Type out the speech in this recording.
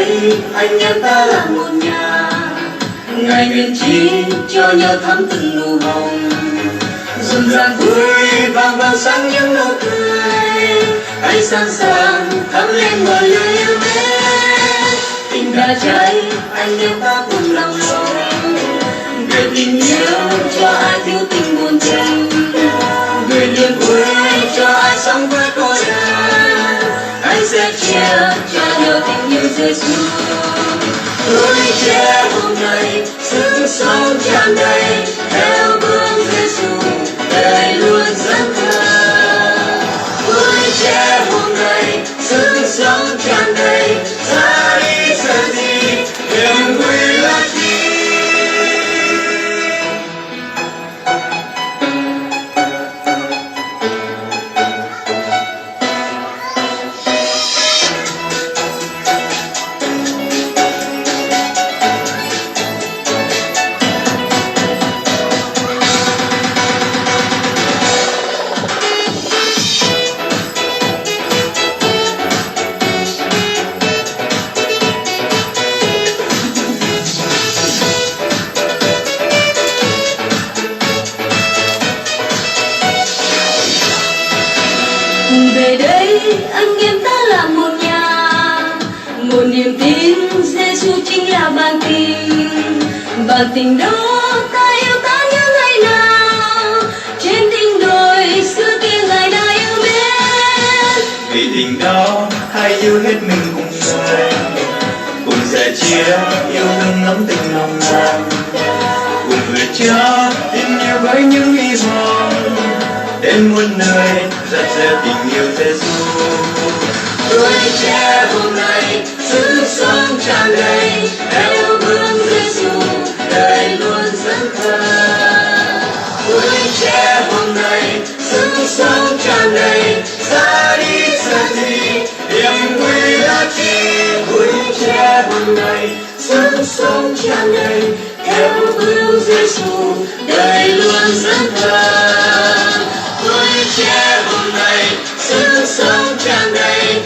đây anh em ta là một nhà, ngày miền chi cho nhau thắm từng nụ hồng, rộn ràng vui vang vang sáng những nụ cười, hãy sẵn sàng thắp lên ngọn lửa yêu mến. Tình đã cháy anh em ta cùng lòng sống, về tình yêu cho ai thiếu tình buồn tình, về niềm vui cho ai sống với cô đơn, hãy sẽ chia cho nhau tình yêu Giêsu. Tuổi trẻ hôm nay sức sống tràn đầy, theo bước Giêsu đời luôn dẫn thơ. Tuổi trẻ hôm nay sức sống tràn đầy, ra đi sợ gì niềm vui là chi. Về đây anh em ta là một nhà, một niềm tin Giêsu chính là bản tình đó ta yêu ta những ngày nào, trên đỉnh đồi xưa kia ngài đã yêu mến. Vì tình đó hãy yêu hết mình cùng Ngài, sẻ chia yêu thương nắm tình lòng Ngài, cùng vượt cha tình yêu với những hy vọng, đến muôn nơi dạt dào tình yêu Giêsu. Tuổi trẻ hôm nay sức sống tràn đầy, theo bước Giêsu đời luôn dẫn thơ. Tuổi trẻ hôm nay sức sống tràn đầy, ra đi sợ gì niềm vui là chi. Tuổi trẻ hôm nay sức sống tràn đầy, theo bước Giêsu đời luôn dẫn thơ. Tuổi trẻ hôm nay sức sống tràn đầy.